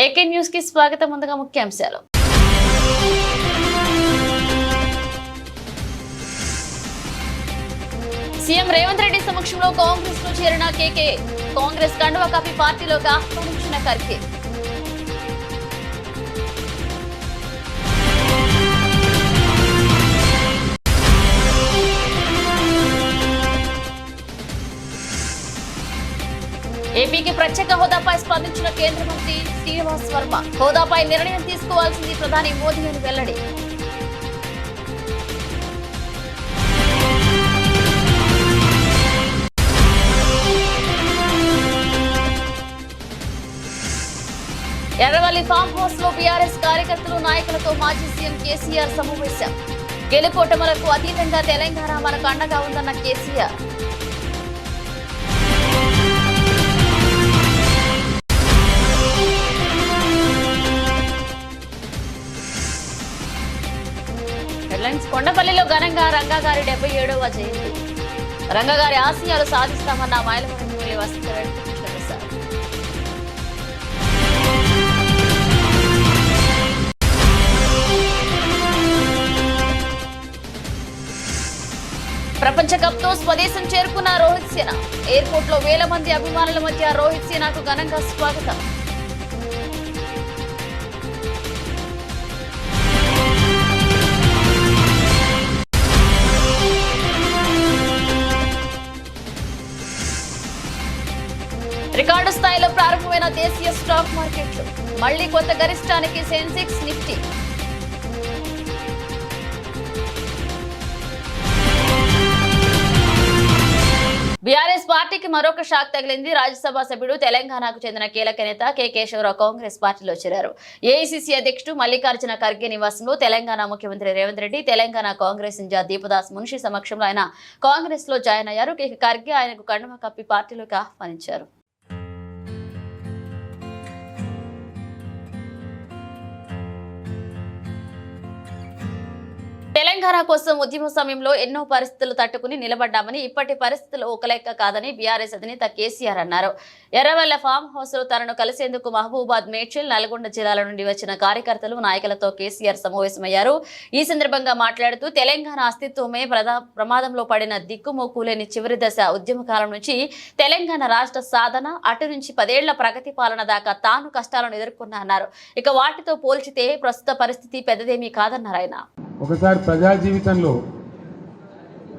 AK news కి స్వాగతం. ముందుగా ముఖ్యాంశాలు. సీఎం రేవంత్ రెడ్డి సమక్షంలో కాంగ్రెస్ లో చేరిన కేకే. కాంగ్రెస్ కండువా కప్పి పార్టీలోకి ఆహ్వానించిన ఖర్గే. ఏపీకి ప్రత్యేక హోదాపై స్పందించిన కేంద్ర మంత్రి శ్రీనివాస్ వర్మ. హోదాపై నిర్ణయం తీసుకోవాల్సింది ప్రధాని మోదీ అని వెల్లడి. ఎర్రవల్లి ఫామ్ హౌస్ లో బీఆర్ఎస్ కార్యకర్తలు నాయకులతో మాజీ సీఎం కేసీఆర్ సమావేశం. గెలుపోటములకు అతీతంగా తెలంగాణ మనకు అండగా ఉందన్న కేసీఆర్. కొండపల్లిలో ఘనంగా రంగాగారి 77వ జయంతి. రంగగారి ఆశయాలు సాధిస్తామన్న మైలవరం ఎమ్మెల్యే వసంతరెడ్డి కృష్ణప్రసాద్. ప్రపంచ కప్ తో స్వదేశం చేరుకున్న రోహిత్ సేన. ఎయిర్పోర్ట్ లో వేల మంది అభిమానుల మధ్య రోహిత్ సేనకు ఘనంగా స్వాగతం. రికార్డు స్థాయిలో ప్రారంభమైన దేశీయ స్టాక్ మార్కెట్లు. మళ్లీ కొత్త గరిష్టానికి సెన్సెక్స్, నిఫ్టీ. బీఆర్ఎస్ పార్టీకి మరొక షాక్ తగిలింది. రాజ్యసభ సభ్యుడు, తెలంగాణకు చెందిన కీలక నేత కె కేశవరావు కాంగ్రెస్ పార్టీలో చేరారు. ఏఐసీసీ అధ్యక్షుడు మల్లికార్జున ఖర్గే నివాసంలో తెలంగాణ ముఖ్యమంత్రి రేవంత్ రెడ్డి, తెలంగాణ కాంగ్రెస్ ఇన్ఛార్జ్ దీపదాస్ మున్షి సమక్షంలో ఆయన కాంగ్రెస్ లో జాయిన్ అయ్యారు. కె ఖర్గే ఆయనకు కండువా కప్పి పార్టీలోకి ఆహ్వానించారు. తెలంగాణ కోసం ఉద్యమ సమయంలో ఎన్నో పరిస్థితులు తట్టుకుని నిలబడ్డామని, ఇప్పటి పరిస్థితులు ఒక లెక్క కాదని బీఆర్ఎస్ అధినేత కేసీఆర్ అన్నారు. ఎర్రవెల్ల ఫామ్ హౌస్ లో తనను కలిసేందుకు మహబూబాద్, మేడ్చల్, నల్గొండ జిల్లాల నుండి వచ్చిన కార్యకర్తలు, నాయకులతో కేసీఆర్ సమావేశమయ్యారు. ఈ సందర్భంగా మాట్లాడుతూ తెలంగాణ అస్తిత్వమే ప్రమాదంలో పడిన దిక్కుమోకులేని చివరి దశ ఉద్యమకాలం నుంచి తెలంగాణ రాష్ట్ర సాధన, అటు నుంచి 10 ఏళ్ల ప్రగతి పాలన దాకా తాను కష్టాలను ఎదుర్కొన్నా అన్నారు. ఇక వాటితో పోల్చితే ప్రస్తుత పరిస్థితి పెద్దదేమీ కాదన్నారు ఆయన. ఒకసారి ప్రజా జీవితంలో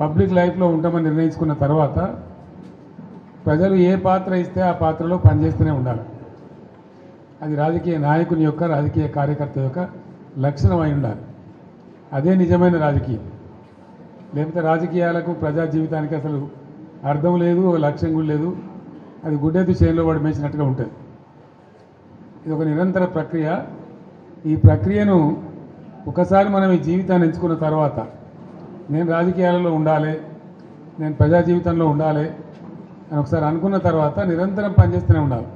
పబ్లిక్ లైఫ్లో ఉంటామని నిర్ణయించుకున్న తర్వాత ప్రజలు ఏ పాత్ర ఇస్తే ఆ పాత్రలో పనిచేస్తూనే ఉండాలి. అది రాజకీయ నాయకుని యొక్క, రాజకీయ కార్యకర్త యొక్క లక్షణం అయి ఉండాలి. అదే నిజమైన రాజకీయం. లేకపోతే రాజకీయాలకు, ప్రజా జీవితానికి అసలు అర్థం లేదు, లక్ష్యం కూడా లేదు. అది గుడ్డెద్దు చేనులో పడి మేసినట్టుగా ఉంటుంది. ఇది ఒక నిరంతర ప్రక్రియ. ఈ ప్రక్రియను ఒకసారి మనం ఈ జీవితాన్ని ఎంచుకున్న తర్వాత, నేను రాజకీయాలలో ఉండాలి, నేను ప్రజా జీవితంలో ఉండాలి అని ఒకసారి అనుకున్న తర్వాత నిరంతరం పనిచేస్తూనే ఉండాలి.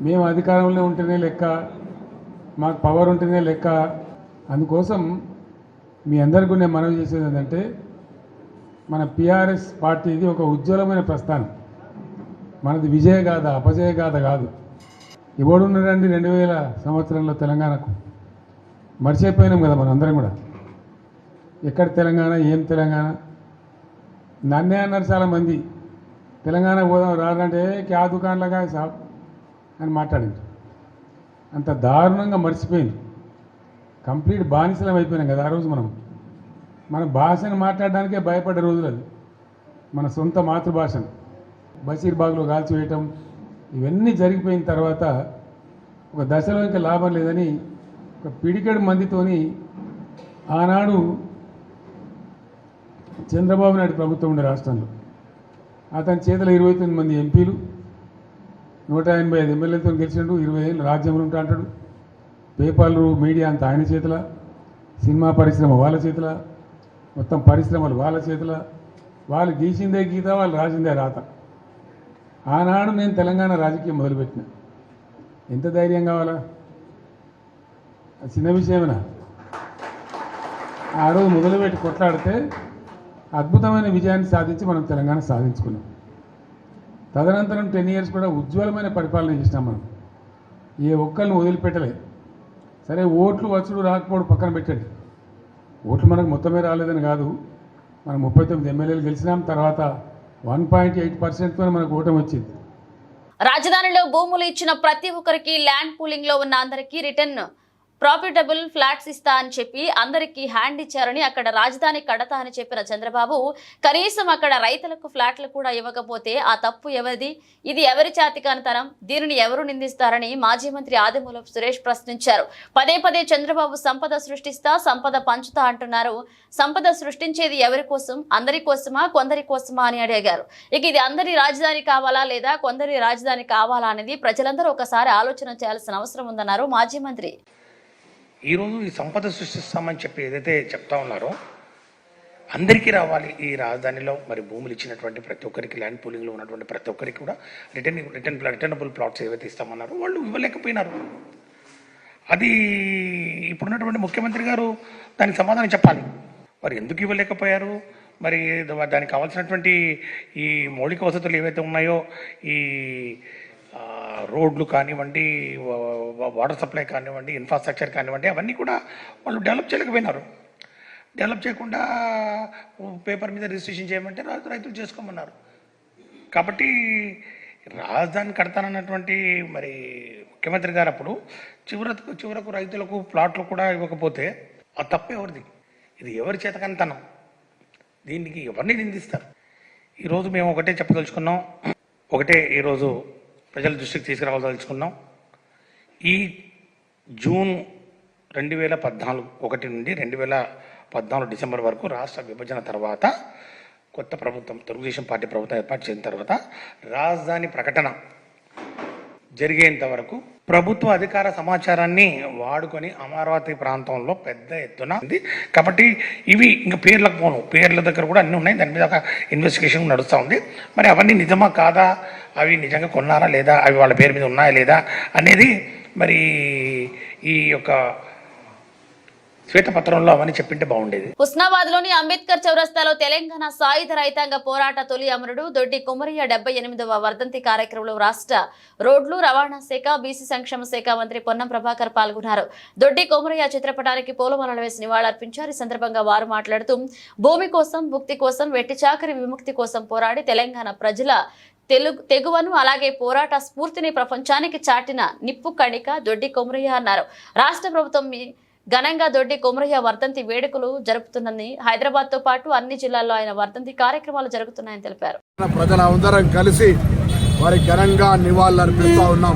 మేము అధికారంలో ఉంటేనే లెక్క, మాకు పవర్ ఉంటేనే లెక్క. అందుకోసం మీ అందరికీ నేను మనవి చేసేది ఏంటంటే, మన పిఆర్ఎస్ పార్టీది ఒక ఉజ్వలమైన ప్రస్థానం. మనది విజయగాథ, అపజయగాథ కాదు. ఎవడున్నారండి 2000 సంవత్సరంలో తెలంగాణకు? మర్చిపోయినాం కదా మనం అందరం కూడా. ఎక్కడ తెలంగాణ, ఏం తెలంగాణ? నన్నే అన్నారు చాలామంది, తెలంగాణ పోదాం రాదంటే క్యా దుకాణంలాగా సాబ్ అని మాట్లాడింది. అంత దారుణంగా మర్చిపోయింది. కంప్లీట్ బానిసలం అయిపోయినాం కదా ఆ రోజు. మన భాషను మాట్లాడడానికే భయపడ్డ రోజులు అది. మన సొంత మాతృభాషను బషీర్బాగ్లో కాల్చివేయటం, ఇవన్నీ జరిగిపోయిన తర్వాత ఒక దశలో ఇంకా లాభం లేదని ఒక పిడికెడు మందితోని ఆనాడు చంద్రబాబు నాయుడు ప్రభుత్వం ఉండే రాష్ట్రంలో అతని చేతిలో 29 మంది ఎంపీలు, 185 ఎమ్మెల్యేలతో గెలిచిండు. 20 ఏళ్ళు రాజ్యంలో ఉంటా అంటాడు. పేపర్లు, మీడియా అంతా ఆయన చేతిలో, సినిమా పరిశ్రమ వాళ్ళ చేతిలో, మొత్తం పరిశ్రమలు వాళ్ళ చేతిలో. వాళ్ళు గీసిందే గీత, వాళ్ళు రాసిందే రాత. ఆనాడు నేను తెలంగాణ రాజకీయం మొదలుపెట్టిన. ఎంత ధైర్యం కావాలా? చిన్న విషయమేనా? ఆ రోజు మొదలుపెట్టి కొట్లాడితే అద్భుతమైన విజయాన్ని సాధించి మనం తెలంగాణ సాధించుకున్నాం. తదనంతరం 10 years కూడా ఉజ్వలమైన పరిపాలన చేసినాం మనం. ఏ ఒక్కరిని వదిలిపెట్టలేదు. సరే ఓట్లు వచ్చుడు రాకపోవడం పక్కన పెట్టండి, ఓట్లు మనకు మొత్తమే రాలేదని కాదు, మనం 39 ఎమ్మెల్యేలు గెలిచినాం, తర్వాత 1.8%తో మనకు ఓటమి వచ్చింది. రాజధానిలో భూములు ఇచ్చిన ప్రతి ఒక్కరికి ల్యాండ్ పూలింగ్ లో ఉన్న అందరికీ రిటర్న్ ప్రాఫిటబుల్ ఫ్లాట్స్ ఇస్తా అని చెప్పి అందరికీ హ్యాండ్ ఇచ్చారని, అక్కడ రాజధాని కడతా అని చెప్పిన చంద్రబాబు కనీసం అక్కడ రైతులకు ఫ్లాట్లు కూడా ఇవ్వకపోతే ఆ తప్పు ఎవరిది? ఇది ఎవరి చేతికానితనం? దీనిని ఎవరు నిందిస్తారని మాజీ మంత్రి ఆదిమూలపు సురేష్ ప్రశ్నించారు. పదే పదే చంద్రబాబు సంపద సృష్టిస్తా, సంపద పంచుతా అంటున్నారు. సంపద సృష్టించేది ఎవరి కోసం? అందరి కోసమా, కొందరి కోసమా అని అడిగారు. ఇక ఇది అందరి రాజధాని కావాలా లేదా కొందరి రాజధాని కావాలా అనేది ప్రజలందరూ ఒకసారి ఆలోచన చేయాల్సిన అవసరం ఉందన్నారు మాజీ మంత్రి. ఈరోజు ఈ సంపద సృష్టిస్తామని చెప్పి ఏదైతే చెప్తా ఉన్నారో అందరికీ రావాలి ఈ రాజధానిలో, మరి భూములు ఇచ్చినటువంటి ప్రతి ఒక్కరికి, ల్యాండ్ పూలింగ్లో ఉన్నటువంటి ప్రతి ఒక్కరికి కూడా రిటర్నబుల్ ప్లాట్స్ ఏవైతే ఇస్తామన్నారో వాళ్ళు ఇవ్వలేకపోయినారు. అది ఇప్పుడున్నటువంటి ముఖ్యమంత్రి గారు దానికి సమాధానం చెప్పాలి. మరి ఎందుకు ఇవ్వలేకపోయారు? మరి దానికి కావాల్సినటువంటి ఈ మౌలిక వసతులు ఏవైతే ఉన్నాయో, ఈ రోడ్లు కానివ్వండి, వాటర్ సప్లై కానివ్వండి, ఇన్ఫ్రాస్ట్రక్చర్ కానివ్వండి, అవన్నీ కూడా వాళ్ళు డెవలప్ చేయలేకపోయినారు. డెవలప్ చేయకుండా పేపర్ మీద రిజిస్ట్రేషన్ చేయమంటే రైతులు చేసుకోమన్నారు. కాబట్టి రాజధాని కడతానన్నటువంటి మరి ముఖ్యమంత్రి గారు అప్పుడు చివరకు రైతులకు ప్లాట్లు కూడా ఇవ్వకపోతే ఆ తప్పు ఎవరిది? ఇది ఎవరి చేతకంతనం? దీనికి ఎవరిని నిందిస్తారు? ఈరోజు మేము ఒకటే చెప్పదలుచుకున్నాం, ఒకటే ఈరోజు ప్రజల దృష్టికి తీసుకురావాల్సుకున్నాం. ఈ జూన్ 2014 నుండి 2014 డిసెంబర్ వరకు రాష్ట్ర విభజన తర్వాత కొత్త ప్రభుత్వం, తెలుగుదేశం పార్టీ ప్రభుత్వం ఏర్పాటు చేసిన తర్వాత రాజధాని ప్రకటన జరిగేంత వరకు ప్రభుత్వ అధికార సమాచారాన్ని వాడుకొని అమరావతి ప్రాంతంలో పెద్ద ఎత్తున ఉంది. కాబట్టి ఇవి ఇంకా పేర్లకు పోను, పేర్ల దగ్గర కూడా అన్నీ ఉన్నాయి, దాని మీద ఒక ఇన్వెస్టిగేషన్ నడుస్తూ ఉంది. మరి అవన్నీ నిజమా కాదా, అవి నిజంగా కొన్నారా లేదా, అవి వాళ్ళ పేరు మీద ఉన్నాయా లేదా అనేది మరి ఈ యొక్క శ్వేతపత్రంలో అవన్నీ చెప్పింటే బాగుండేది. హుస్నాబాద్ లోని అంబేద్కర్ చౌరస్తాలో తెలంగాణ సాయుధ రైతాంగ పోరాట తొలి అమరుడు దొడ్డి కొమరయ్య 78వ వర్ధంతి కార్యక్రమంలో రాష్ట్ర రోడ్లు రవాణా శాఖ, బీసీ సంక్షేమ శాఖ మంత్రి పొన్నం ప్రభాకర్ పాల్గొన్నారు. దొడ్డి కొమరయ్య చిత్రపటానికి పూలమాలలు వేసి నివాళులర్పించారు. ఈ సందర్భంగా వారు మాట్లాడుతూ భూమి కోసం, భుక్తి కోసం, వెట్టి చాకరి విముక్తి కోసం పోరాడి తెలంగాణ ప్రజల తెగువను అలాగే పోరాట స్ఫూర్తిని ప్రపంచానికి చాటిన నిప్పు కణిక దొడ్డి కొమరయ్య అన్నారు. రాష్ట్ర ప్రభుత్వం ఘనంగా దొడ్డి కొమరయ్య వర్ధంతి వేడుకలు జరుపుతున్నది. హైదరాబాద్ తో పాటు అన్ని జిల్లాల్లో ఆయన వర్ధంతి కార్యక్రమాలు జరుగుతున్నాయని తెలిపారు. ప్రజలందరం కలిసి వారి ఘనంగా నివాళులర్పిస్తా ఉన్నాం.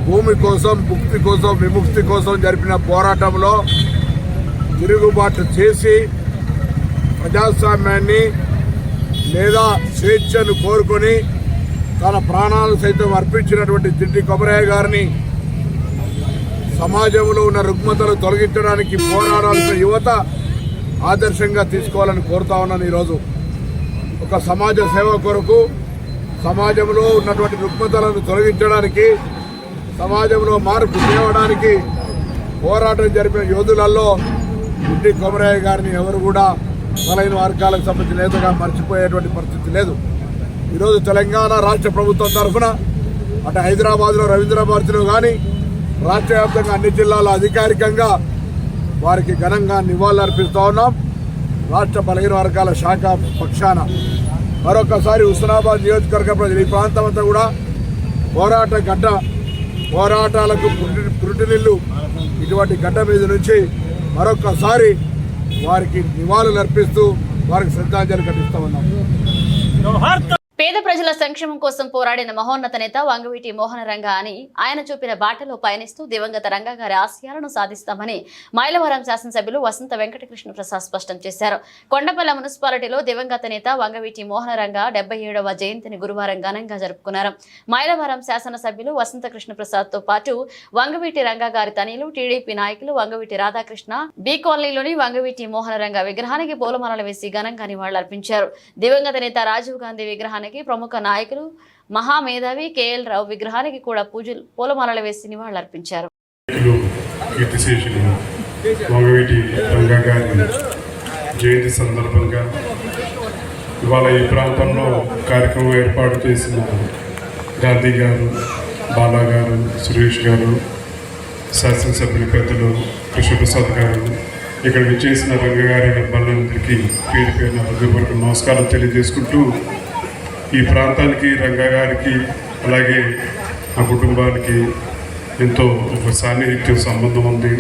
భూమి కోసం, భుక్తి కోసం, విముక్తి కోసం జరిపిన పోరాటంలో తిరుగుబాటు చేసి ప్రజాస్వామ్యాన్ని లేదా స్వేచ్ఛను కోరుకొని తన ప్రాణాలు సైతం అర్పించినటువంటి దొడ్డి కొమరయ్య గారిని సమాజంలో ఉన్న రుగ్మతలు తొలగించడానికి పోరాడాల్సిన యువత ఆదర్శంగా తీసుకోవాలని కోరుతా ఉన్నాను. ఈరోజు ఒక సమాజ సేవ కొరకు, సమాజంలో ఉన్నటువంటి రుగ్మతలను తొలగించడానికి, సమాజంలో మార్పు తేవడానికి పోరాటం జరిపిన యోధులలో దొడ్డి కొమరయ్య గారిని ఎవరు కూడా బలైన వర్గాలకు సంబంధించిన నేతగా మర్చిపోయేటువంటి పరిస్థితి లేదు. ఈరోజు తెలంగాణ రాష్ట్ర ప్రభుత్వం తరఫున అటు హైదరాబాద్లో రవీంద్ర భారతిలో కానీ రాష్ట్ర వ్యాప్తంగా అన్ని జిల్లాల్లో అధికారికంగా వారికి ఘనంగా నివాళులర్పిస్తూ ఉన్నాం. రాష్ట్ర బలహీన వర్గాల శాఖ పక్షాన మరొకసారి హుస్నాబాద్ నియోజకవర్గ ప్రజలు, ఈ ప్రాంతం అంతా కూడా పోరాట గడ్డ, పోరాటాలకు పురుటినిల్లు, ఇటువంటి గడ్డ మీద నుంచి మరొకసారి వారికి నివాళులర్పిస్తూ వారికి శ్రద్ధాంజలి ఘటిస్తూ ఉన్నాం. పేద ప్రజల సంక్షేమం కోసం పోరాడిన మహోన్నత నేత వంగవీటి మోహన రంగ అని ఆయన చూపిన బాటలో పయనిస్తూ దివంగత రంగ గారి ఆశయాలను సాధిస్తామని మైలవరం శాసనసభ్యులు వసంత వెంకటకృష్ణ ప్రసాద్ స్పష్టం చేశారు. కొండపల్లి మున్సిపాలిటీలో దివంగత నేత వంగవీటి మోహన రంగ 77వ జయంతిని గురువారం ఘనంగా జరుపుకున్నారు. మైలవరం శాసనసభ్యులు వసంత కృష్ణ ప్రసాద్ తో పాటు వంగవీటి రంగ గారి తనయులు, టీడీపీ నాయకులు వంగవీటి రాధాకృష్ణ బి కాలనీలోని వంగవీటి మోహన రంగ విగ్రహానికి పూలమాలలు వేసి ఘనంగా నివాళులర్పించారు. దివంగత నేత రాజీవ్ గాంధీ విగ్రహానికి, ప్రముఖ నాయకులు మహామేధావి కేఎల్ రావు విగ్రహానికి కూడా పూలమాలలు వేసి నివాళులర్పించారు. జయంతి సందర్భంగా ఇవాళ ఈ ప్రాంతంలో కార్యక్రమం ఏర్పాటు చేసిన గాంధీ గారు, బాలా గారు, సురేష్ గారు, శాసనసభ్యుల పెద్దలు కృష్ణప్రసాద్ గారు, ఇక్కడ విచ్చేసిన రంగగారి అబ్బాయిలందరికీ పేరు పేరున హృదయపూర్వక నమస్కారం తెలియజేసుకుంటూ, ఈ ప్రాంతానికి రంగగారికి అలాగే ఆ కుటుంబానికి ఎంతో ఒక సాన్నిహిత్యం సంబంధం ఉంది.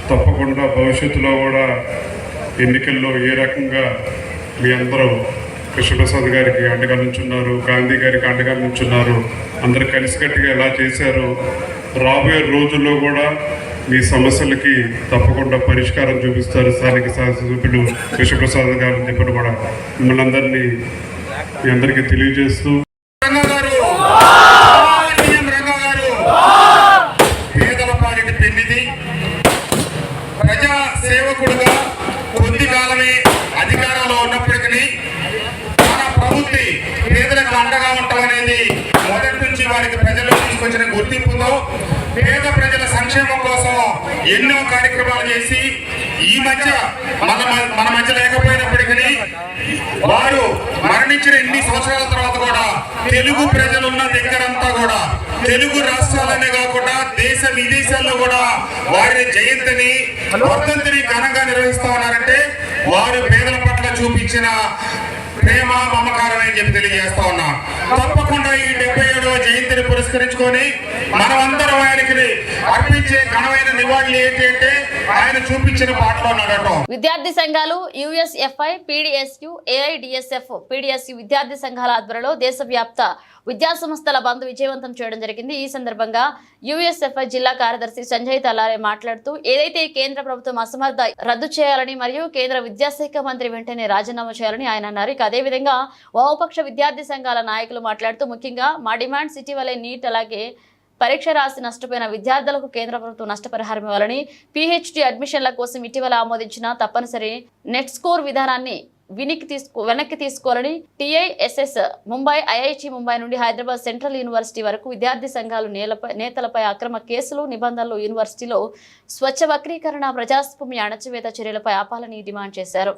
తప్పకుండా భవిష్యత్తులో కూడా ఎన్నికల్లో ఏ రకంగా మీ అందరూ కృష్ణప్రసాద్ గారికి అండగా నుంచున్నారు, గాంధీ గారికి అండగా నుంచున్నారు, అందరూ కలిసికట్టుగా ఎలా చేశారో రాబోయే రోజుల్లో కూడా మీ సమస్యలకి తప్పకుండా పరిష్కారం చూపిస్తారు స్థానిక శాసనసభ్యులు కృష్ణప్రసాద్ గారు అని చెప్పి కూడా మిమ్మల్ని అందరినీ మీ అందరికీ తెలియజేస్తూ ప్రజా సేవకుడుగా కొద్ది కాలమే అధికారంలో ఉన్నప్పటికీ మన ప్రభుత్వం పేదలకు అండగా ఉండటం అనేది మొదటి నుంచి వారికి ప్రజలు తీసుకొచ్చిన గుర్తింపుతో పేద ప్రజల సంక్షేమం కోసం ఎన్నో కార్యక్రమాలు చేసి ఈ మధ్య మన మధ్య లేకపోయినప్పటికీ వారు మరణించిన ఇన్ని సంవత్సరాల తర్వాత కూడా తెలుగు ప్రజలున్న దగ్గరంతా కూడా తెలుగు రాష్ట్రాలనే కాకుండా దేశ విదేశాల్లో కూడా వారి జయంతిని వర్ధంతిని ఘనంగా నిర్వహిస్తా ఉన్నారంటే వారు పేదల పట్ల చూపించిన ప్రేమ మమకారం అని చెప్పి తెలియజేస్తా ఉన్నా. తప్పకుండా ఈ 77వ జయంతిని పురస్కరించుకొని మనమందరం ఆయనకి అర్పించే ఘనమైన నివాళులు ఏంటి అంటే ఆయన చూపించిన పాటలో నడటం. విద్యార్థి సంఘాలు యుఎస్ఎఫ్ఐ, పీడీఎస్యు, ఏఐడిఎస్ఎఫ్, పీడీఎస్యు విద్యార్థి సంఘాల ఆధ్వర్యంలో దేశవ్యాప్త విద్యా సంస్థల బంద్ విజయవంతం చేయడం జరిగింది. ఈ సందర్భంగా యుఎస్ఎఫ్ఐ జిల్లా కార్యదర్శి సంజయ్ తలారే మాట్లాడుతూ ఏదైతే కేంద్ర ప్రభుత్వం అసమర్థ రద్దు చేయాలని మరియు కేంద్ర విద్యాశాఖ మంత్రి వెంటనే రాజీనామా చేయాలని ఆయన అన్నారు. ఇక అదేవిధంగా వామపక్ష విద్యార్థి సంఘాల నాయకులు మాట్లాడుతూ ముఖ్యంగా మా డిమాండ్స్ ఇటీవలే నీట్ అలాగే పరీక్ష రాసి నష్టపోయిన విద్యార్థులకు కేంద్ర ప్రభుత్వం నష్టపరిహారం ఇవ్వాలని, పీహెచ్డీ అడ్మిషన్ల కోసం ఇటీవల ఆమోదించిన తప్పనిసరి నెట్ స్కోర్ విధానాన్ని వెనక్కి తీసుకోవాలని, టీఐఎస్ఎస్ ముంబై, ఐఐటి ముంబై నుండి హైదరాబాద్ సెంట్రల్ యూనివర్సిటీ వరకు విద్యార్థి సంఘాలు నేతలపై అక్రమ కేసులు, నిబంధనలు, యూనివర్సిటీలో స్వచ్ఛ వక్రీకరణ, ప్రజాస్వామ్య అణచివేత చర్యలపై ఆపాలని డిమాండ్ చేశారు.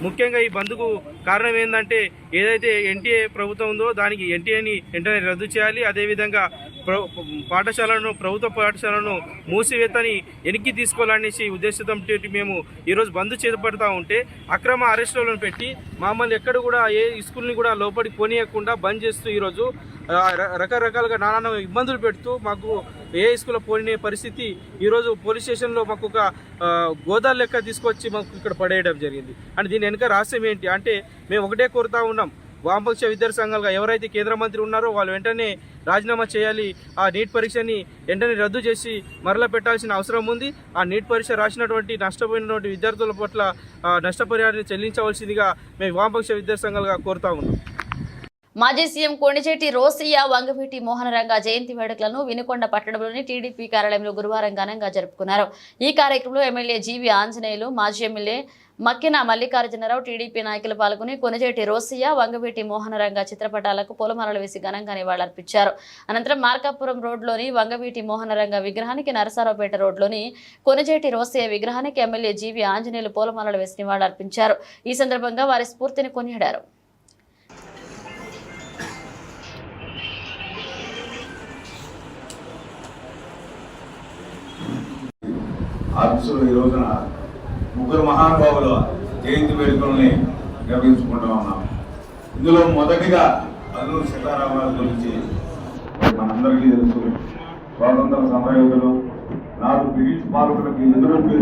ముఖ్యంగా ఈ బంద్కు కారణం ఏంటంటే ఏదైతే ఎన్టీఏ ప్రభుత్వం ఉందో దానికి ఎన్టీఏని వెంటనే రద్దు చేయాలి. అదేవిధంగా ప్రభుత్వ పాఠశాలను మూసివేతని వెనక్కి తీసుకోవాలనేసి ఉద్దేశంతో మేము ఈరోజు బంద్ చేపడతా ఉంటే అక్రమ అరెస్టులను పెట్టి మమ్మల్ని ఎక్కడ కూడా ఏ స్కూల్ని కూడా లోపలికి పోనీయకుండా బంద్ చేస్తూ ఈరోజు రకరకాలుగా నానా ఇబ్బందులు పెడుతూ మాకు ఏ స్కూల్లో పోయిన పరిస్థితి ఈరోజు పోలీస్ స్టేషన్లో మాకు ఒక గోదాలు లెక్క తీసుకొచ్చి మాకు ఇక్కడ పడేయడం జరిగింది. అంటే దీని వెనుక రహస్యం ఏంటి అంటే మేము ఒకటే కోరుతా ఉన్నాం, వామపక్ష విద్యార్థి సంఘాలుగా ఎవరైతే కేంద్ర మంత్రి ఉన్నారో వాళ్ళు వెంటనే రాజీనామా చేయాలి. ఆ నీట్ పరీక్షని వెంటనే రద్దు చేసి మరలా పెట్టాల్సిన అవసరం ఉంది. ఆ నీట్ పరీక్ష రాసినటువంటి నష్టపోయినటువంటి విద్యార్థుల పట్ల నష్టపరిహారాన్ని చెల్లించవలసిందిగా మేము వామపక్ష విద్యార్థి సంఘాలుగా కోరుతా ఉన్నాం. మాజీ సీఎం కొణిజేటి రోసయ్య, వంగవీటి మోహనరంగ జయంతి వేడుకలను వినుకొండ పట్టణంలోని టీడీపీ కార్యాలయంలో గురువారం ఘనంగా జరుపుకున్నారు. ఈ కార్యక్రమంలో ఎమ్మెల్యే జీవి ఆంజనేయులు, మాజీ ఎమ్మెల్యే మక్కిన మల్లికార్జునరావు, టీడీపీ నాయకులు పాల్గొని కొణిజేటి రోసయ్య, వంగవీటి మోహనరంగ చిత్రపటాలకు పూలమాలలు వేసి ఘనంగా నివాళులర్పించారు. అనంతరం మార్కాపురం రోడ్లోని వంగవీటి మోహనరంగ విగ్రహానికి, నరసరావుపేట రోడ్లోని కొణిజేటి రోసయ్య విగ్రహానికి ఎమ్మెల్యే జీవి ఆంజనేయులు పూలమాలలు వేసి నివాళులర్పించారు. ఈ సందర్భంగా వారి స్ఫూర్తిని కొనియాడారు. ఆఫీసులో ఈ రోజున ముగ్గురు మహానుభావుల జయంతి వేడుకల్ని నిర్వహించుకుంటూ ఉన్నాం. ఇందులో మొదటిగా అల్లూరి సీతారామరాజు గురించి మనందరికీ తెలుసు. స్వాతంత్ర సమరయోధులు, నాలుగు బ్రిటిష్ పాలకులకి ఎదురొడ్డి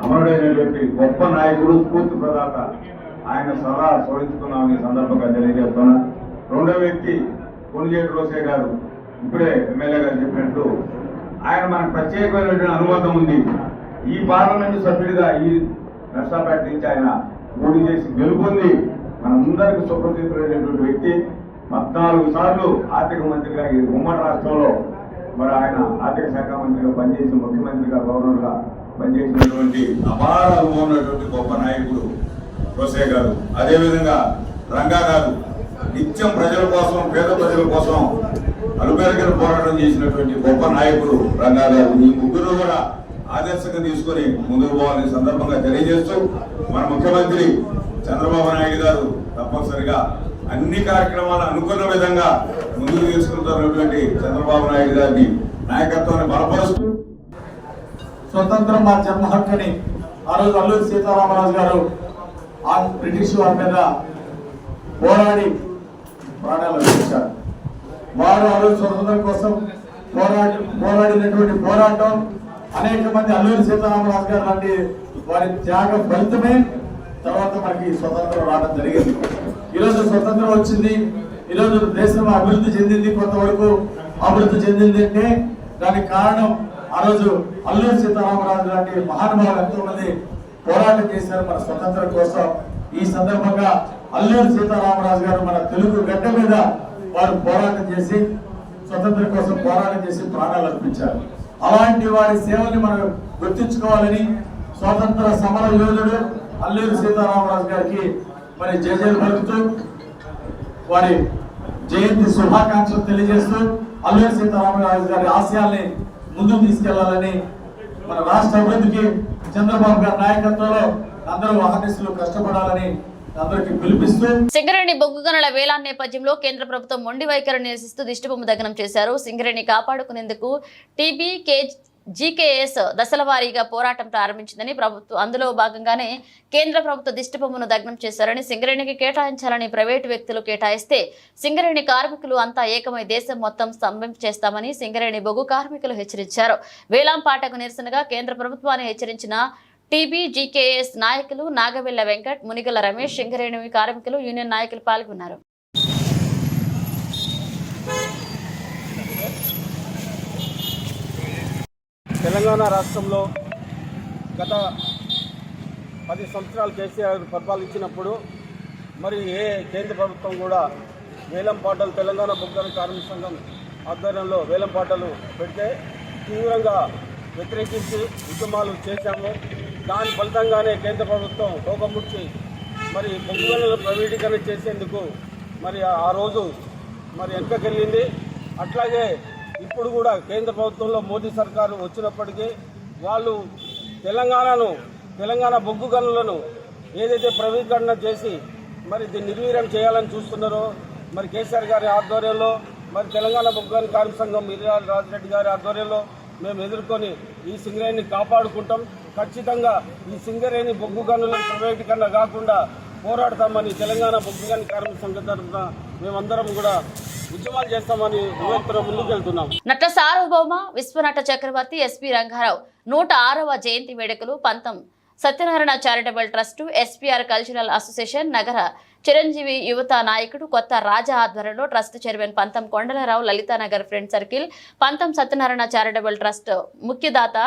అమరుడైనటువంటి గొప్ప నాయకుడు, స్ఫూర్తి ప్రదాత. ఆయన సదా స్మరించుకున్నామని సందర్భంగా తెలియజేస్తున్నా. రెండో వ్యక్తి కొణిజేటి రోసయ్య గారు. ఇప్పుడే ఎమ్మెల్యే గారు చెప్పినట్లు ఆయన మనకు ప్రత్యేకమైనటువంటి అనుబంధం ఉంది. ఈ పార్లమెంటు సభ్యుడిగా ఈ నర్సాపేట నుంచి ఆయన పోటీ చేసి గెలుపొంది మనందరికీ సుప్రసిద్ధులైనటువంటి వ్యక్తి. 14 సార్లు ఆర్థిక మంత్రిగా ఈ ఉమ్మడి రాష్ట్రంలో మరి ఆయన ఆర్థిక శాఖ మంత్రిగా పనిచేసి, ముఖ్యమంత్రిగా, గవర్నర్గా పనిచేసినటువంటి అపార అనుభవం ఉన్నటువంటి గొప్ప నాయకుడు రోసయ్య గారు. అదేవిధంగా రంగా గారు నిత్యం ప్రజల కోసం, పేద ప్రజల కోసం అలుపెరగని పోరాటం చేసినటువంటి గొప్ప నాయకుడు రంగా గారు. ఈ ముగ్గురు కూడా ఆదర్శంగా తీసుకొని ముందుకు పోవాలని సందర్భంగా తెలియజేస్తూ, మన ముఖ్యమంత్రి చంద్రబాబు నాయుడు గారు తప్పనిసరిగా అన్ని కార్యక్రమాలు అనుకున్న విధంగా ముందుకు తీసుకుంటున్నటువంటి చంద్రబాబు నాయుడు గారిని నాయకత్వాన్ని బలపరుస్తూ స్వతంత్రం మా జన్మ హక్కుని ఆ రోజు అల్లూరి సీతారామరాజు గారు ఆ బ్రిటిష్ వారి మీద పోరాడి ప్రాణాలు అర్పించారు. వారు ఆ రోజు స్వతంత్రం కోసం పోరాడినటువంటి పోరాటం అనేక మంది అల్లూరి సీతారామరాజు గారు లాంటి వారి త్యాగ ఫలితమే తర్వాత మనకి స్వతంత్రం రావడం జరిగింది. ఈరోజు స్వతంత్రం వచ్చింది, ఈరోజు దేశం అభివృద్ధి చెందింది, కొంతవరకు అభివృద్ధి చెందింది అంటే దానికి కారణం ఆ రోజు అల్లూరి సీతారామరాజు లాంటి మహానుభావులు ఎంతో మంది పోరాటం చేశారు మన స్వతంత్రం కోసం. ఈ సందర్భంగా అల్లూరి సీతారామరాజు గారు మన తెలుగు గడ్డ మీద వారు పోరాటం చేసి స్వతంత్రం కోసం పోరాటం చేసి ప్రాణాలు అర్పించారు. అలాంటి వారి సేవల్ని మనం గుర్తించుకోవాలని స్వాతంత్ర సమర యోధుడు అల్లూరి సీతారామరాజు గారికి మరి జయజయలు పలుకుతూ వారి జయంతి శుభాకాంక్షలు తెలియజేస్తూ అల్లూరి సీతారామరాజు గారి ఆశయాల్ని ముందుకు తీసుకెళ్లాలని మన రాష్ట్ర అభివృద్ధికి చంద్రబాబు గారి నాయకత్వంలో అందరూ అహర్నిశలు కష్టపడాలని అందరికీ పిలుపిస్తూ సింగరేణి బొగ్గు గనుల వేలాన్ నేపథ్యంలో కేంద్ర ప్రభుత్వం మొండి వైఖరిని నిరసిస్తూ దిష్టిబొమ్మ దగ్నం చేశారు. సింగరేణి కాపాడుకునేందుకు జీకేఎస్ దశల వారీగా పోరాటం ప్రారంభించిందని ప్రభుత్వం అందులో భాగంగానే కేంద్ర ప్రభుత్వ దిష్టిబొమ్మను దగ్నం చేశారని, సింగరేణికి కేటాయించాలని ప్రైవేటు వ్యక్తులు కేటాయిస్తే సింగరేణి కార్మికులు అంతా ఏకమై దేశం మొత్తం స్తంభం చేస్తామని సింగరేణి బొగ్గు కార్మికులు హెచ్చరించారు. వేలాంపాటకు నిరసనగా కేంద్ర ప్రభుత్వాన్ని హెచ్చరించిన జీకేఎస్ నాయకులు నాగవెల్ల వెంకట్, మునిగల రమేష్, సింగరేణి కార్మికులు యూనియన్ నాయకులు పాల్గొన్నారు. తెలంగాణ రాష్ట్రంలో గత 10 సంవత్సరాలు కేసీఆర్ పరిపాలించినప్పుడు మరి ఏ కేంద్ర ప్రభుత్వం కూడా వేలంపాటలు తెలంగాణ బొగ్గు కార్మిక సంఘం ఆధ్వర్యంలో వేలంపాటలు పెడితే తీవ్రంగా వ్యతిరేకించి ఉద్యమాలు చేశాము. దాని ఫలితంగానే కేంద్ర ప్రభుత్వం తోకముచ్చి మరి బొగ్గు గనుల ప్రైవేటీకరణ చేసేందుకు మరి ఆ రోజు మరి వెనుకకెళ్ళింది. అట్లాగే ఇప్పుడు కూడా కేంద్ర ప్రభుత్వంలో మోదీ సర్కారు వచ్చినప్పటికీ వాళ్ళు తెలంగాణ బొగ్గు గనులను ఏదైతే ప్రైవేటీకరణ చేసి మరి దీన్ని నిర్వీర్యం చేయాలని చూస్తున్నారో మరి కేసీఆర్ గారి ఆధ్వర్యంలో మరి తెలంగాణ బొగ్గు గనుల కార్మిక సంఘం మిర్యాల రాజిరెడ్డి గారి ఆధ్వర్యంలో మేము ఎదుర్కొని ఈ సింగరేణిని కాపాడుకుంటాం. ఖచ్చితంగా ఈ సింగరేణి బొగ్గు గనుల ప్రైవేటీకరణ కాకుండా పోరాడతామని తెలంగాణ బొగ్గు గనుల కార్మిక సంఘం తరఫున మేమందరం కూడా ఉద్యమాలు చేస్తామని ముందుకెళ్తున్నాం. నట సార్వభౌమ విశ్వనట చక్రవర్తి ఎస్పీ రంగారావు 106వ జయంతి వేడుకలు పంతం Satyanarayana charitable trust, SPR cultural association, నగర చిరంజీవి యువత నాయకుడు కొత్త రాజా ఆధ్వర్యంలో ట్రస్ట్ చైర్మన్ పంతం కొండలరావు, లలితానగర్ ఫ్రెండ్ సర్కిల్, పంతం సత్యనారాయణ చారిటబుల్ ట్రస్ట్ ముఖ్యదాత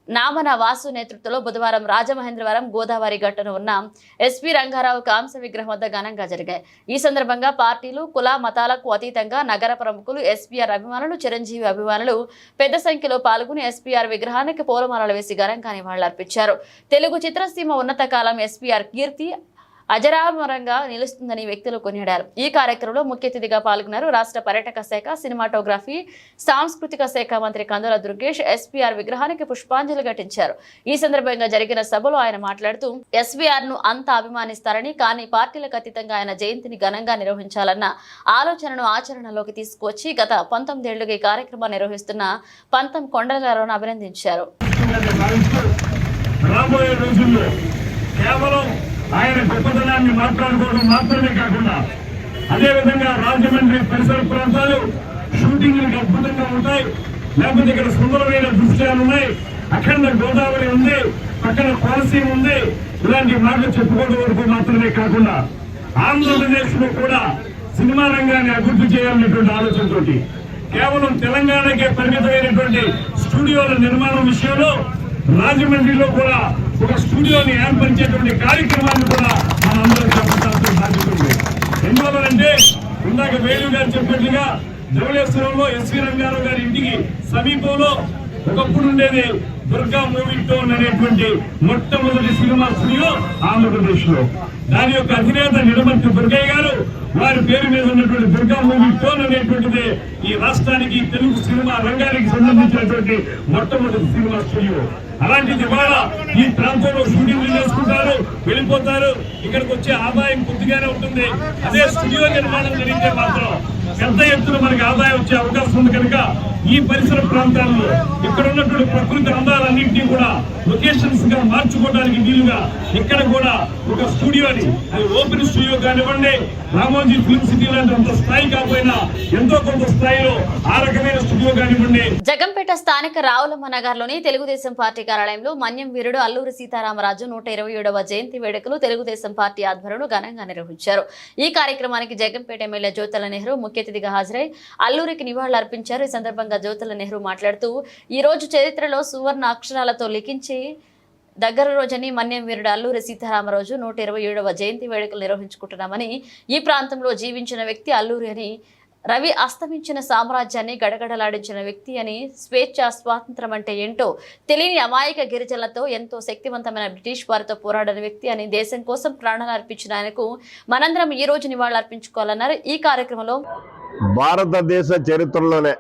నామన వాసు నేతృత్వంలో బుధవారం రాజమహేంద్రవరం గోదావరి గట్టున ఉన్న ఎస్పీ రంగారావు కాంస్య విగ్రహం వద్ద ఘనంగా జరిగాయి. ఈ సందర్భంగా పార్టీలు, కుల మతాలకు అతీతంగా నగర ప్రముఖులు, ఎస్పీఆర్ అభిమానులు, చిరంజీవి అభిమానులు పెద్ద సంఖ్యలో పాల్గొని ఎస్పీఆర్ విగ్రహానికి పూలమాలలు వేసి ఘనంగా నివాళులర్పించారు. తెలుగు చిత్రసీమ ఉన్నత కాలం ఎస్పీఆర్ కీర్తి అజరామరంగా నిలుస్తుందని వ్యక్తులు కొనియాడారు. ఈ కార్యక్రమంలో ముఖ్య అతిథిగా పాల్గొన్నారు రాష్ట్ర పర్యాటక శాఖ, సినిమాటోగ్రఫీ, సాంస్కృతిక శాఖ మంత్రి కందుల దుర్గేష్. ఎస్పీఆర్ విగ్రహానికి పుష్పాంజలి ఘటించారు. ఈ సందర్భంగా జరిగిన సభలో ఆయన మాట్లాడుతూ ఎస్పీఆర్ ను అంతా అభిమానిస్తారని, కానీ పార్టీలకు అతీతంగా ఆయన జయంతిని ఘనంగా నిర్వహించాలన్న ఆలోచనను ఆచరణలోకి తీసుకువచ్చి గత 19 ఏళ్లుగా ఈ కార్యక్రమాన్ని నిర్వహిస్తున్న పంతం కొండలరావును అభినందించారు. ఆయన గొప్పతనాన్ని మాట్లాడుకోవడం మాత్రమే కాకుండా అదేవిధంగా రాజమండ్రి పరిసర ప్రాంతాలు షూటింగ్లకు అద్భుతంగా ఉంటాయి. లేకపోతే ఇక్కడ సుందరమైన దృశ్యాలు ఉన్నాయి, అఖండ గోదావరి ఉంది, పక్కన కోనసీమ ఉంది. ఇలాంటి మాటలు చెప్పుకోవడం వరకు మాత్రమే కాకుండా ఆంధ్రప్రదేశ్ లో కూడా సినిమా రంగాన్ని అభివృద్ధి చేయాలనేటువంటి ఆలోచనతో కేవలం తెలంగాణకే పరిమితమైనటువంటి స్టూడియోల నిర్మాణం విషయంలో రాజమండ్రిలో కూడా ఒక స్టూడియోని ఏర్పరిచేటువంటి కార్యక్రమాన్ని కూడా మనందరం చేపట్టాల్సిన బాధ్యత ఉంది. ఎందువల్లంటే ఇందాక వేణు గారు చెప్పినట్లుగా ధవళేశ్వరంలో ఎస్వీ రంగారావు గారి ఇంటికి సమీపంలో ఒకప్పుడు ఉండేది దుర్గా మూవీ టోన్ అనేటువంటి మొట్టమొదటి సినిమా స్టూడియో ఆంధ్రప్రదేశ్ లో. దాని యొక్క అధినేత నిడమర్తి దుర్గయ్య గారు వారి పేరు మీద ఉన్నటువంటి దుర్గా మూవీ టోన్ అనేటువంటిది ఈ రాష్ట్రానికి తెలుగు సినిమా రంగానికి సంబంధించినటువంటి మొట్టమొదటి సినిమా స్టూడియో. అలాంటిది ఇవాళ ఈ ప్రాంతంలో షూటింగ్లు చేసుకుంటారు, వెళ్ళిపోతారు. ఇక్కడికి వచ్చే ఆదాయం కొద్దిగానే ఉంటుంది. అదే స్టూడియో నిర్మాణం జరిగితే మాత్రం పెద్ద ఎత్తున మనకి ఆదాయం వచ్చే అవకాశం ఉంది. కనుక ఈ పరిసర ప్రాంతాల్లో ఇక్కడ ఉన్నటువంటి ప్రకృతి అందాలన్నింటినీ కూడా లొకేషన్స్ గా మార్చుకోవడానికి వీలుగా ఇక్కడ కూడా ఒక స్టూడియోని, అది ఓపెన్ స్టూడియో కానివ్వండి, రామోజీ ఫిల్మ్ సిటీ లాంటి అంత స్థాయి కాకపోయినా ఎంతో కొంత స్థాయిలో ఆ రకమైన స్టూడియో కానివ్వండి. జగంపేట స్థానిక రావులమ్మ నగర్లోని తెలుగుదేశం పార్టీ కార్యాలయంలో మన్యం వీరుడు అల్లూరి సీతారామరాజు 127వ జయంతి వేడుకలు తెలుగుదేశం పార్టీ ఆధ్వర్యంలో ఘనంగా నిర్వహించారు. ఈ కార్యక్రమానికి జగంపేట ఎమ్మెల్యే జ్యోతుల నెహ్రూ ముఖ్య అతిథిగా హాజరై అల్లూరికి నివాళులర్పించారు. ఈ సందర్భంగా జ్యోతుల నెహ్రూ మాట్లాడుతూ ఈ రోజు చరిత్రలో సువర్ణ అక్షరాలతో లిఖించి దగ్గర రోజని మన్యం వీరుడు అల్లూరి సీతారామరాజు 127వ జయంతి వేడుకలు నిర్వహించుకుంటున్నామని, ఈ ప్రాంతంలో జీవించిన వ్యక్తి అల్లూరి అని, రవి అస్తమించిన సామ్రాజ్యాన్ని గడగడలాడించిన వ్యక్తి అని, స్వేచ్ఛ స్వాతంత్రం అంటే ఏంటో తెలియని అమాయక గిరిజనులతో ఎంతో శక్తివంతమైన బ్రిటిష్ వారితో పోరాడిన వ్యక్తి అని, దేశం కోసం ప్రాణాలు అర్పించిన ఆయనకు మనందరం ఈ రోజు నివాళులు అర్పించుకోవాలన్నారు. ఈ కార్యక్రమంలో భారతదేశ చరిత్రలోనే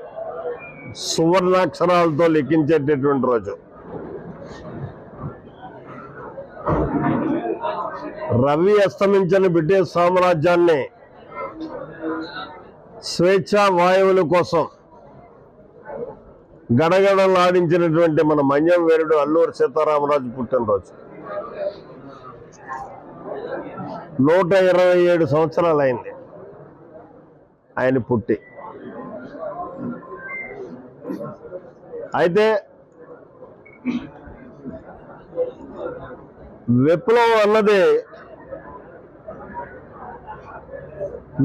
సువర్ణాక్షరాలతో లిఖించేటటువంటి రోజు. రవి అస్తమించిన బ్రిటిష్ సామ్రాజ్యాన్ని స్వేచ్ఛా వాయువుల కోసం గడగడలాడించినటువంటి మన మన్యం వీరుడు అల్లూరి సీతారామరాజు పుట్టినరోజు. 127 సంవత్సరాలు అయింది ఆయన పుట్టి. అయితే విప్లవం అన్నది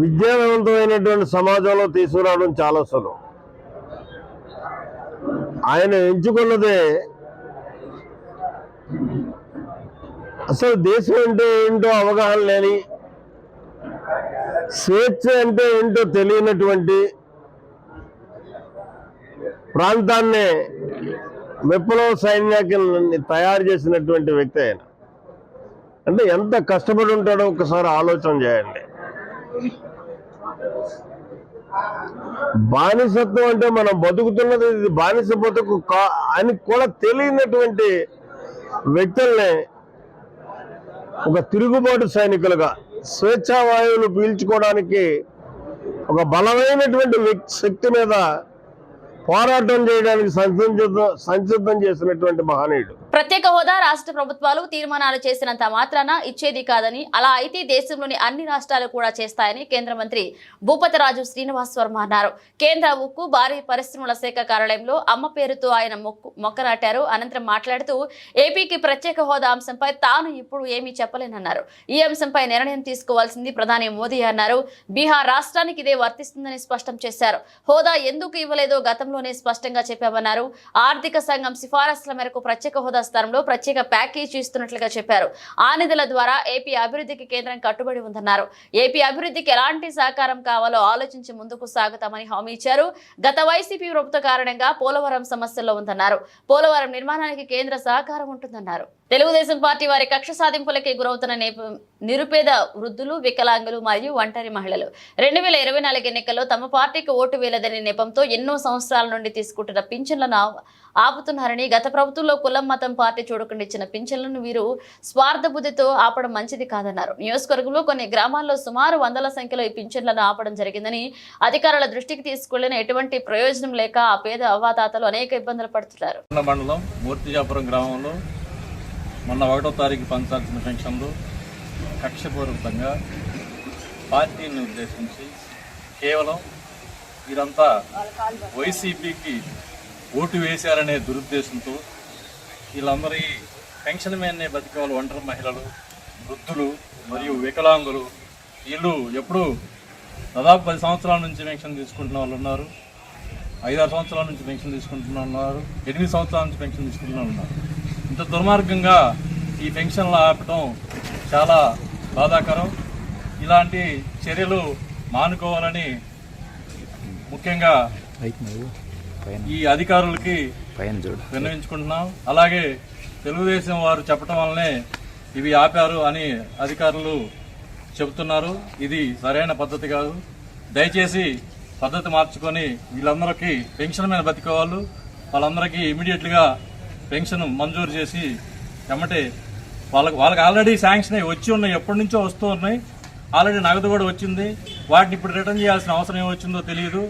విద్యావంతమైనటువంటి సమాజంలో తీసుకురావడం చాలా సులువు. ఆయన ఎంచుకున్నదే అసలు దేశం అంటే ఏంటో అవగాహన లేని, స్వేచ్ఛ అంటే ఏంటో తెలియనటువంటి ప్రాంతాన్ని విప్లవ సైన్యాన్ని తయారు చేసినటువంటి వ్యక్తి ఆయన. అంటే ఎంత కష్టపడి ఉంటాడో ఒకసారి ఆలోచన చేయండి. బానిసత్వం అంటే మనం బతుకుతున్నది ఇది బానిస బతుకు అని కూడా తెలియనటువంటి వ్యక్తుల్ని ఒక తిరుగుబాటు సైనికులుగా స్వేచ్ఛా వాయువులు పీల్చుకోవడానికి ఒక బలమైనటువంటి శక్తి మీద పోరాటం చేయడానికి సంసిద్ధం చేసినటువంటి మహనీయుడు. ప్రత్యేక హోదా రాష్ట్ర ప్రభుత్వాలు తీర్మానాలు చేసినంత మాత్రాన ఇచ్చేది కాదని, అలా అయితే దేశంలోని అన్ని రాష్ట్రాలు కూడా చేస్తాయని కేంద్ర మంత్రి భూపతిరాజు శ్రీనివాస్ వర్మ అన్నారు. కేంద్ర ఉక్కు భారీ పరిశ్రమల శాఖ కార్యాలయంలో అమ్మ పేరుతో ఆయన మొక్క నాటారు. అనంతరం మాట్లాడుతూ ఏపీకి ప్రత్యేక హోదా అంశంపై తాను ఇప్పుడు ఏమీ చెప్పలేనన్నారు. ఈ అంశంపై నిర్ణయం తీసుకోవాల్సింది ప్రధాని మోదీ అన్నారు. బీహార్ రాష్ట్రానికి ఇదే వర్తిస్తుందని స్పష్టం చేశారు. హోదా ఎందుకు ఇవ్వలేదో గతంలోనే స్పష్టంగా చెప్పామన్నారు. ఆర్థిక సంఘం సిఫారసుల మేరకు ప్రత్యేక హోదా స్థానంలో ప్రత్యేక ప్యాకేజీ ఇస్తున్నట్లుగా చెప్పారు. ఆ నిధుల ద్వారా ఏపీ అభివృద్ధికి కేంద్రం కట్టుబడి ఉందన్నారు. ఏపీ అభివృద్ధికి ఎలాంటి సహకారం కావాలో ఆలోచించి ముందుకు సాగుతామని హామీ ఇచ్చారు. గత వైసీపీ ప్రభుత్వ కారణంగా పోలవరం సమస్యల్లో ఉందన్నారు. పోలవరం నిర్మాణానికి కేంద్ర సహకారం ఉంటుందన్నారు. తెలుగుదేశం పార్టీ వారి కక్ష సాధింపులకే గురవుతున్న నిరుపేద వృద్ధులు, వికలాంగులు మరియు ఒంటరి మహిళలు 2024 ఎన్నికల్లో తమ పార్టీకి ఓటు వేయలేదనే నెపంతో ఎన్నో సంవత్సరాల నుండి తీసుకుంటున్న పింఛన్లను ఆపుతున్నారని, గత ప్రభుత్వంలో కులం మతం పార్టీ చూడకుండా ఇచ్చిన పింఛన్లను వీరు స్వార్థ బుద్ధితో ఆపడం మంచిది కాదన్నారు. నియోజకవర్గంలో కొన్ని గ్రామాల్లో సుమారు 100ల సంఖ్యలో ఈ పింఛన్లను ఆపడం జరిగిందని, అధికారుల దృష్టికి తీసుకెళ్లిన ఎటువంటి ప్రయోజనం లేక ఆ పేద అవ్వాతాతలు అనేక ఇబ్బందులు పడుతున్నారు. మండలం మూర్తిజాపురం గ్రామంలో మొన్న 1వ తారీఖు పంచాల్సిన పెన్షన్లు కక్షపూర్వకంగా పార్టీని ఉద్దేశించి కేవలం వీరంతా వైసీపీకి ఓటు వేశారనే దురుద్దేశంతో వీళ్ళందరి పెన్షన్ మీదనే బతికేవాళ్ళు ఒంటరి మహిళలు, వృద్ధులు మరియు వికలాంగులు వీళ్ళు ఎప్పుడు దాదాపు 10 సంవత్సరాల నుంచి పెన్షన్ తీసుకుంటున్న వాళ్ళు ఉన్నారు, 5-6 సంవత్సరాల నుంచి పెన్షన్ తీసుకుంటున్న ఉన్నారు, 8 సంవత్సరాల నుంచి పెన్షన్ తీసుకుంటున్న ఉన్నారు. ఇంత దుర్మార్గంగా ఈ పెన్షన్లు ఆపటం చాలా బాధాకరం. ఇలాంటి చర్యలు మానుకోవాలని ముఖ్యంగా ఈ అధికారులకి విన్నవించుకుంటున్నాం. అలాగే తెలుగుదేశం వారు చెప్పడం వల్లనే ఇవి ఆపారు అని అధికారులు చెబుతున్నారు. ఇది సరైన పద్ధతి కాదు. దయచేసి పద్ధతి మార్చుకొని వీళ్ళందరికీ పెన్షన్ మీద బతికేవాళ్ళు వాళ్ళందరికీ ఇమీడియట్గా పెన్షన్ మంజూరు చేసి ఎమ్మటే వాళ్ళకి ఆల్రెడీ శాంక్షన్ అయ్యి వచ్చి ఉన్నాయి, ఎప్పటి నుంచో వస్తూ ఉన్నాయి. ఆల్రెడీ నగదు కూడా వచ్చింది. వాటిని ఇప్పుడు రిటర్న్ చేయాల్సిన అవసరం ఏమొచ్చిందో తెలియదు.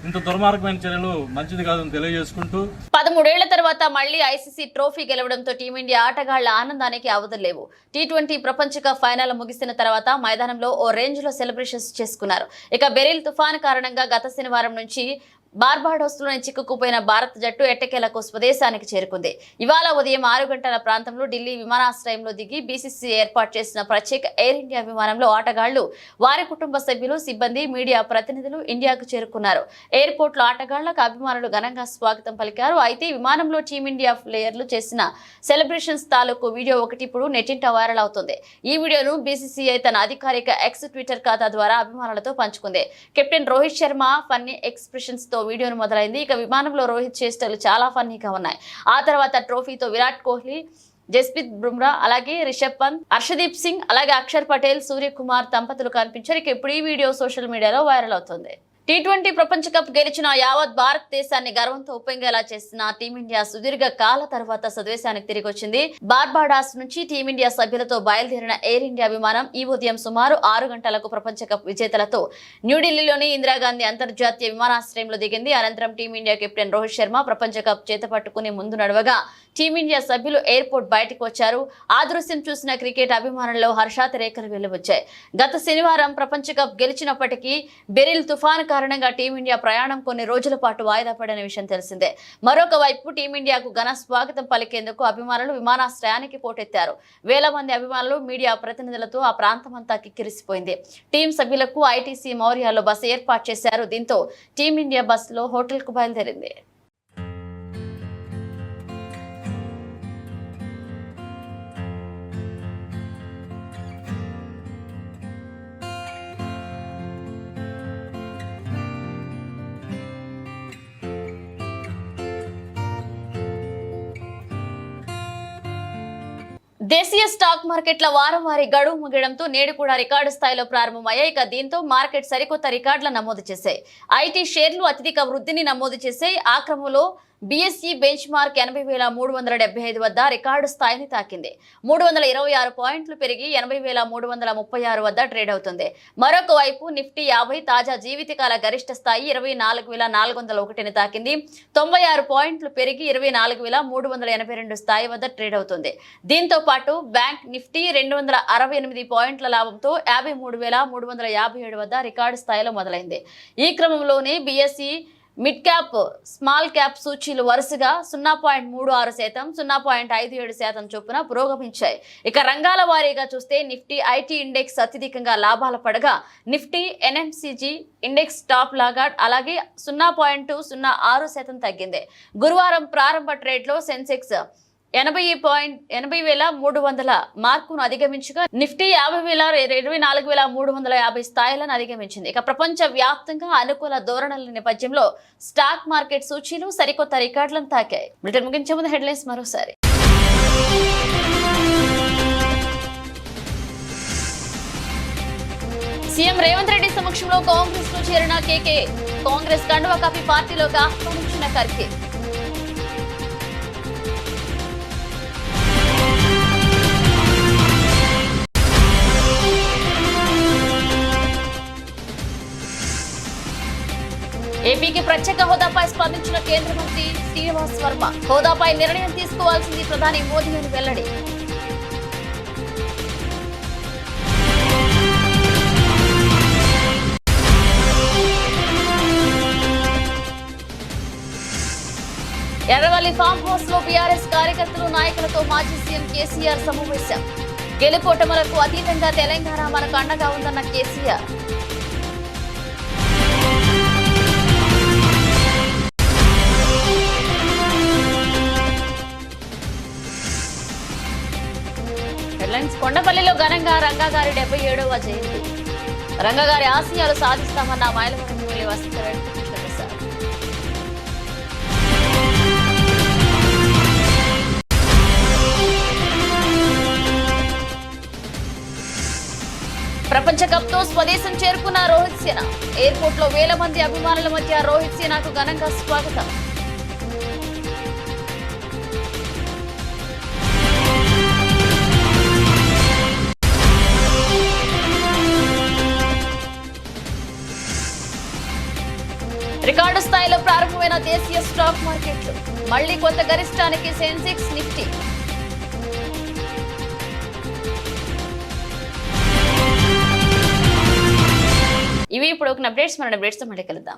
ఇంత దుర్మార్గమైన చర్యలు మంచిది కాదని తెలియజేసుకుంటూ 13 ఏళ్ల తర్వాత మళ్లీ ఐసీసీ ట్రోఫీ గెలవడంతో టీమిండియా ఆటగాళ్ల ఆనందానికి అవధులేవు. T20 ప్రపంచ కప్ ఫైనల్ ముగిసిన తర్వాత మైదానంలో ఓ రేంజ్ లో సెలబ్రేషన్స్ చేసుకున్నారు. ఇక బెరిల్ తుఫాను కారణంగా గత శనివారం నుంచి బార్బాడోస్లోని చిక్కుకుపోయిన భారత జట్టు ఎట్టకేలకు స్వదేశానికి చేరుకుంది. ఇవాళ ఉదయం 6 గంటల ప్రాంతంలో ఢిల్లీ విమానాశ్రయంలో దిగి బీసీసీ ఏర్పాటు చేసిన ప్రత్యేక ఎయిర్ ఇండియా విమానంలో ఆటగాళ్లు, వారి కుటుంబ సభ్యులు, సిబ్బంది, మీడియా ప్రతినిధులు ఇండియాకు చేరుకున్నారు. ఎయిర్పోర్ట్ లో ఆటగాళ్లకు అభిమానులు ఘనంగా స్వాగతం పలికారు. అయితే విమానంలో టీమిండియా ప్లేయర్లు చేసిన సెలబ్రేషన్స్ తాలూకు వీడియో ఒకటి ఇప్పుడు నెట్టింట వైరల్ అవుతుంది. ఈ వీడియోను బీసీసీఐ తన అధికారిక ఎక్స్ ట్విట్టర్ ఖాతా ద్వారా అభిమానులతో పంచుకుంది. Captain Rohit Sharma funny expressions తో వీడియోను మొదలైంది. ఇక విమానంలో రోహిత్ చేష్టలు చాలా ఫన్నీగా ఉన్నాయి. ఆ తర్వాత ట్రోఫీతో విరాట్ కోహ్లీ, జస్ప్రీత్ బుమ్రా, అలాగే రిషబ్ పంత్, హర్షదీప్ సింగ్, అలాగే అక్షర్ పటేల్, సూర్యకుమార్ దంపతులు కనిపించారు. ఇక ఇప్పుడు ఈ వీడియో సోషల్ మీడియాలో వైరల్ అవుతుంది. T20 ప్రపంచ కప్ గెలిచిన యావత్ భారతదేశాన్ని గర్వంతో ఉప్పొంగేలా చేసిన టీమిండియా సుదీర్ఘ కాల తర్వాత స్వదేశానికి తిరిగి వచ్చింది. బార్బాడాస్ నుంచి టీమిండియా సభ్యులతో బయలుదేరిన ఎయిర్ ఇండియా విమానం ఈ ఉదయం సుమారు 6 గంటలకు ప్రపంచ కప్ విజేతలతో న్యూఢిల్లీలోని ఇందిరాగాంధీ అంతర్జాతీయ విమానాశ్రయంలో దిగింది. అనంతరం టీమిండియా కెప్టెన్ రోహిత్ శర్మ ప్రపంచ కప్ చేతపట్టుకుని ముందు నడవగా టీమిండియా సభ్యులు ఎయిర్పోర్ట్ బయటకు వచ్చారు. ఆ దృశ్యం చూసిన క్రికెట్ అభిమానుల్లో హర్షాతిరేకలు వెలువచ్చాయి. గత శనివారం ప్రపంచ కప్ గెలిచినప్పటికీ బెరిల్ తుఫాను కారణంగా టీమిండియా ప్రయాణం కొన్ని రోజుల పాటు వాయిదా పడిన విషయం తెలిసిందే. మరొక వైపు టీమిండియాకు ఘన స్వాగతం పలికేందుకు అభిమానులు విమానాశ్రయానికి పోటెత్తారు. వేల మంది అభిమానులు, మీడియా ప్రతినిధులతో ఆ ప్రాంతమంతా కిక్కిరిసిపోయింది. టీం సభ్యులకు ఐటీసీ మౌర్యాలో బస్సు ఏర్పాటు చేశారు. దీంతో టీమిండియా బస్సులో హోటల్కు బయలుదేరింది. దేశీయ స్టాక్ మార్కెట్ల వారంవారీ గడువు ముగియడంతో నేడు కూడా రికార్డు స్థాయిలో ప్రారంభమయ్యాయి. ఇక దీంతో మార్కెట్ సరికొత్త రికార్డులను నమోదు చేశాయి. ఐటీ షేర్లు అత్యధిక వృద్ధిని నమోదు చేశాయి. ఆ క్రమంలో బీఎస్ఈ బెంచ్ మార్క్ 80,375 వద్ద రికార్డు స్థాయిని తాకింది. 326 పాయింట్లు పెరిగి 80,336 వద్ద ట్రేడ్ అవుతుంది. మరొక వైపు నిఫ్టీ 50 తాజా జీవితకాల గరిష్ట స్థాయి 24,401ని తాకింది. 96 పాయింట్లు పెరిగి 24,382 స్థాయి వద్ద ట్రేడ్ అవుతుంది. దీంతో పాటు బ్యాంక్ నిఫ్టీ 268 పాయింట్ల లాభంతో 53,357 వద్ద రికార్డు స్థాయిలో మొదలైంది. ఈ క్రమంలోనే BSE mid cap, small cap సూచీలు వరుసగా 0.36%, 0.57% చొప్పున పురోగమించాయి. ఇక రంగాల వారీగా చూస్తే నిఫ్టీ ఐటీ ఇండెక్స్ అత్యధికంగా లాభాలు పడగా నిఫ్టీ ఎన్ఎంసీజీ ఇండెక్స్ టాప్ లాగాడ్ అలాగే 0.06% తగ్గింది. గురువారం ప్రారంభ ట్రేడ్లో సెన్సెక్స్ 80,300 మార్కును అధిగమించగా నిఫ్టీ 24,350 స్థాయిలను అధిగమించింది. ఇక ప్రపంచ వ్యాప్తంగా అనుకూల ధోరణుల నేపథ్యంలో స్టాక్ మార్కెట్ సూచీలు సరికొత్త రికార్డులను తాకాయి. బ్రిటన్ ముగించే ముందు హెడ్లైన్స్ మరోసారి. సీఎం రేవంత్ రెడ్డి సమక్షంలో కాంగ్రెస్ లో చేరిన కేకే, కాంగ్రెస్ కండువా కప్పి పార్టీలోకి ఆహ్వానించిన ఖర్గే. ఏపీకి ప్రత్యేక హోదాపై స్పందించిన కేంద్ర మంత్రి శ్రీనివాస్ వర్మ, హోదాపై నిర్ణయం తీసుకోవాల్సింది ప్రధాని మోదీ అని వెల్లడి. ఎర్రవల్లి ఫామ్ హౌస్ లో బీఆర్ఎస్ కార్యకర్తలు, నాయకులతో మాజీ సీఎం కేసీఆర్ సమావేశం. గెలుపోటములకు అతీతంగా తెలంగాణ మనకు అండగా ఉందన్న కేసీఆర్. కొండపల్లిలో ఘనంగా రంగగారి 77వ జయంతి. రంగగారి ఆశయాలు సాధిస్తామన్న మైలవరం ఎమ్మెల్యే వసంత వెంకటకృష్ణ ప్రసాద్. కప్ తో స్వదేశం చేరుకున్న రోహిత్ సేన. ఎయిర్పోర్ట్ లో వేల మంది అభిమానుల మధ్య రోహిత్ సేనకు ఘనంగా స్వాగతం. రికార్డు స్థాయిలో ప్రారంభమైన దేశీయ స్టాక్ మార్కెట్లు. మళ్లీ కొత్త గరిష్టానికి సెన్సెక్స్, నిఫ్టీ. ఇవి ఇప్పుడు ఒక అప్డేట్స్. మన అప్డేట్స్ మళ్ళీ కలుద్దాం.